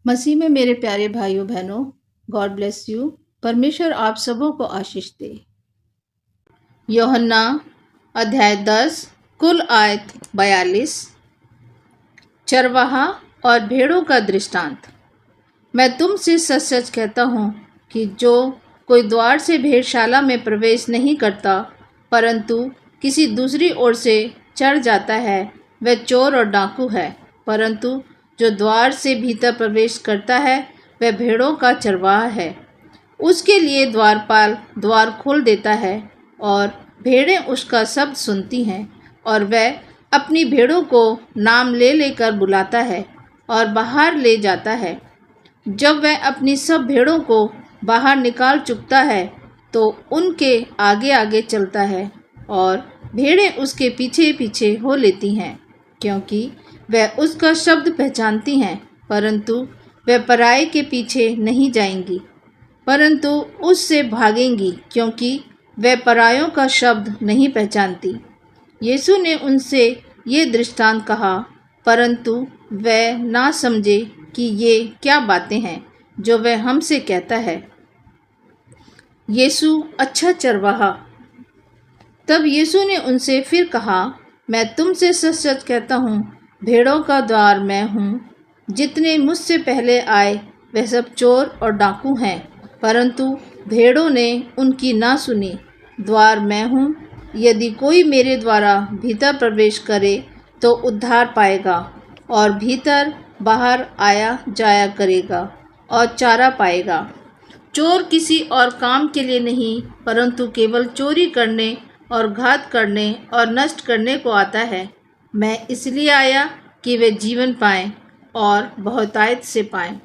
मसीह में मेरे प्यारे भाइयों बहनों, गॉड ब्लेस यू। परमेश्वर आप सबों को आशीष दे। यूहन्ना अध्याय 10 कुल आयत 42। चरवाहा और भेड़ों का दृष्टांत। मैं तुमसे सच सच कहता हूँ कि जो कोई द्वार से भेड़शाला में प्रवेश नहीं करता परंतु किसी दूसरी ओर से चढ़ जाता है, वह चोर और डाकू है। परंतु जो द्वार से भीतर प्रवेश करता है वह भेड़ों का चरवाहा है। उसके लिए द्वारपाल द्वार खोल देता है और भेड़ें उसका शब्द सुनती हैं और वह अपनी भेड़ों को नाम ले लेकर बुलाता है और बाहर ले जाता है। जब वह अपनी सब भेड़ों को बाहर निकाल चुकता है तो उनके आगे आगे चलता है और भेड़ें उसके पीछे पीछे हो लेती हैं, क्योंकि वह उसका शब्द पहचानती हैं। परंतु वह पराये के पीछे नहीं जाएंगी परंतु उससे भागेंगी, क्योंकि वह परायों का शब्द नहीं पहचानती। यीशु ने उनसे ये दृष्टांत कहा, परंतु वह ना समझे कि ये क्या बातें हैं जो वह हमसे कहता है। यीशु अच्छा चरवाहा। तब यीशु ने उनसे फिर कहा, मैं तुमसे सच सच कहता हूँ, भेड़ों का द्वार मैं हूँ। जितने मुझसे पहले आए वह सब चोर और डाकू हैं, परंतु भेड़ों ने उनकी ना सुनी। द्वार मैं हूँ। यदि कोई मेरे द्वारा भीतर प्रवेश करे तो उद्धार पाएगा और भीतर बाहर आया जाया करेगा और चारा पाएगा। चोर किसी और काम के लिए नहीं परंतु केवल चोरी करने और घात करने और नष्ट करने को आता है। मैं इसलिए आया कि वे जीवन पाएं और बहुतायत से पाएं।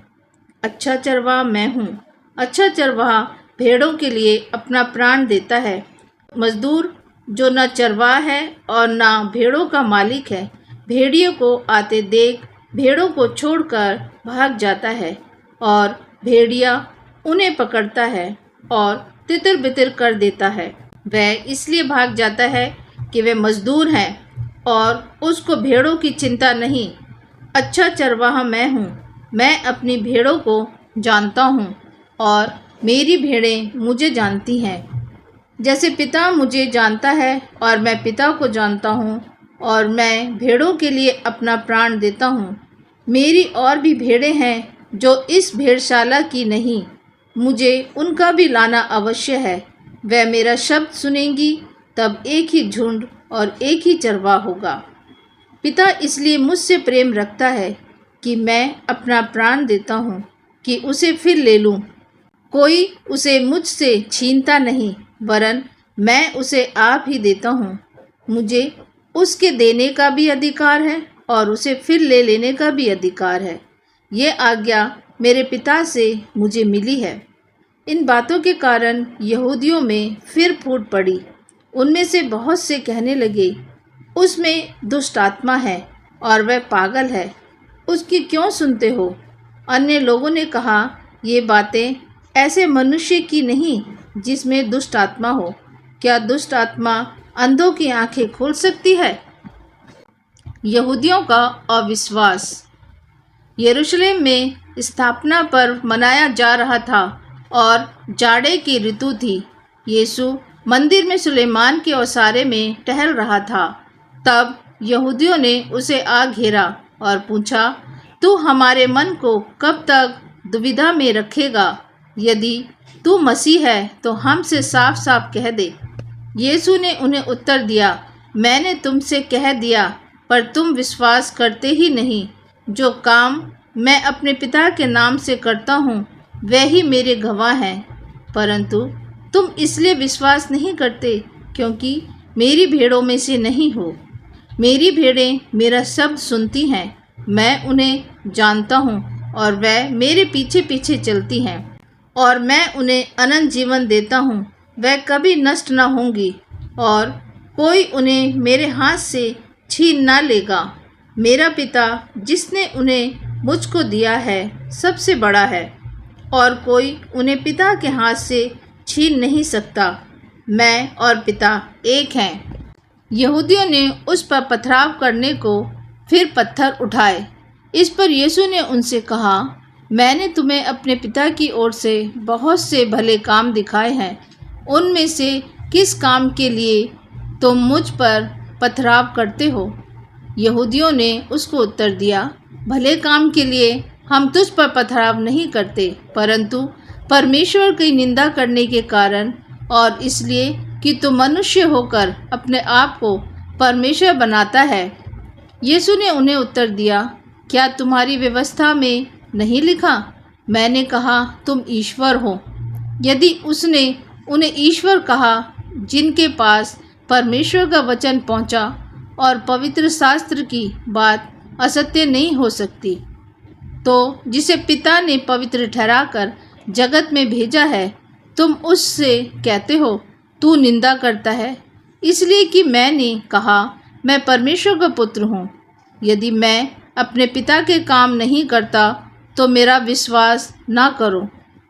अच्छा चरवाहा मैं हूँ। अच्छा चरवाहा भेड़ों के लिए अपना प्राण देता है। मजदूर जो न चरवाहा है और न भेड़ों का मालिक है, भेड़ियों को आते देख भेड़ों को छोड़कर भाग जाता है और भेड़िया उन्हें पकड़ता है और तितर बितर कर देता है। वह इसलिए भाग जाता है कि वे मजदूर हैं और उसको भेड़ों की चिंता नहीं। अच्छा चरवाहा मैं हूँ। मैं अपनी भेड़ों को जानता हूँ और मेरी भेड़ें मुझे जानती हैं। जैसे पिता मुझे जानता है और मैं पिता को जानता हूँ और मैं भेड़ों के लिए अपना प्राण देता हूँ। मेरी और भी भेड़ें हैं जो इस भेड़शाला की नहीं, मुझे उनका भी लाना अवश्य है। वह मेरा शब्द सुनेंगी, तब एक ही झुंड और एक ही चरवाहा होगा। पिता इसलिए मुझसे प्रेम रखता है कि मैं अपना प्राण देता हूँ कि उसे फिर ले लूँ। कोई उसे मुझसे छीनता नहीं, वरन मैं उसे आप ही देता हूँ। मुझे उसके देने का भी अधिकार है और उसे फिर ले लेने का भी अधिकार है। ये आज्ञा मेरे पिता से मुझे मिली है। इन बातों के कारण यहूदियों में फिर फूट पड़ी। उनमें से बहुत से कहने लगे, उसमें दुष्ट आत्मा है और वह पागल है, उसकी क्यों सुनते हो? अन्य लोगों ने कहा, ये बातें ऐसे मनुष्य की नहीं जिसमें दुष्ट आत्मा हो। क्या दुष्ट आत्मा अंधों की आंखें खोल सकती है? यहूदियों का अविश्वास। यरूशलेम में स्थापना पर्व मनाया जा रहा था और जाड़े की ऋतु थी। यीशु मंदिर में सुलेमान के ओसारे में टहल रहा था। तब यहूदियों ने उसे आ घेरा और पूछा, तू हमारे मन को कब तक दुविधा में रखेगा? यदि तू मसीह है तो हमसे साफ साफ कह दे। यीशु ने उन्हें उत्तर दिया, मैंने तुमसे कह दिया पर तुम विश्वास करते ही नहीं। जो काम मैं अपने पिता के नाम से करता हूँ वह ही मेरे गवाह हैं, परंतु तुम इसलिए विश्वास नहीं करते क्योंकि मेरी भेड़ों में से नहीं हो। मेरी भेड़ें मेरा शब्द सुनती हैं, मैं उन्हें जानता हूँ और वह मेरे पीछे पीछे चलती हैं और मैं उन्हें अनंत जीवन देता हूँ। वह कभी नष्ट न होंगी और कोई उन्हें मेरे हाथ से छीन ना लेगा। मेरा पिता जिसने उन्हें मुझको दिया है सबसे बड़ा है और कोई उन्हें पिता के हाथ से छीन नहीं सकता। मैं और पिता एक हैं। यहूदियों ने उस पर पथराव करने को फिर पत्थर उठाए। इस पर यीशु ने उनसे कहा, मैंने तुम्हें अपने पिता की ओर से बहुत से भले काम दिखाए हैं, उनमें से किस काम के लिए तुम मुझ पर पथराव करते हो? यहूदियों ने उसको उत्तर दिया, भले काम के लिए हम तुझ पर पथराव नहीं करते, परंतु परमेश्वर की निंदा करने के कारण और इसलिए कि तू मनुष्य होकर अपने आप को परमेश्वर बनाता है। यीशु ने उन्हें उत्तर दिया, क्या तुम्हारी व्यवस्था में नहीं लिखा? मैंने कहा, तुम ईश्वर हो। यदि उसने उन्हें ईश्वर कहा जिनके पास परमेश्वर का वचन पहुंचा और पवित्र शास्त्र की बात असत्य नहीं हो सकती, तो जिसे पिता ने पवित्र ठहराकर जगत में भेजा है, तुम उससे कहते हो तू निंदा करता है, इसलिए कि मैंने कहा मैं परमेश्वर का पुत्र हूँ। यदि मैं अपने पिता के काम नहीं करता तो मेरा विश्वास ना करो,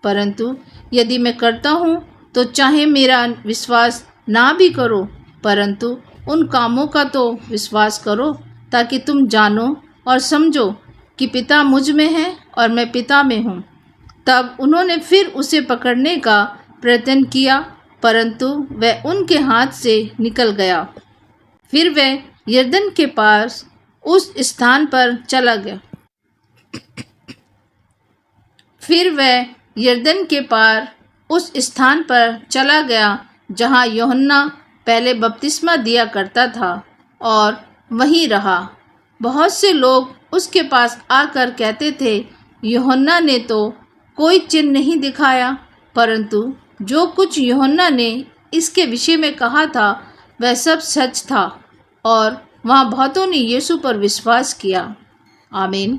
परंतु यदि मैं करता हूँ तो चाहे मेरा विश्वास ना भी करो, परंतु उन कामों का तो विश्वास करो, ताकि तुम जानो और समझो कि पिता मुझ में है और मैं पिता में हूँ। तब उन्होंने फिर उसे पकड़ने का प्रयत्न किया, परंतु वह उनके हाथ से निकल गया। फिर वह यरदन के पास उस स्थान पर चला गया। फिर वह यरदन के पार उस स्थान पर चला गया जहाँ यूहन्ना पहले बपतिस्मा दिया करता था, और वहीं रहा। बहुत से लोग उसके पास आकर कहते थे, यूहन्ना ने तो कोई चिन्ह नहीं दिखाया, परंतु जो कुछ यूहन्ना ने इसके विषय में कहा था वह सब सच था। और वहाँ बहुतों ने यीशु पर विश्वास किया। आमीन।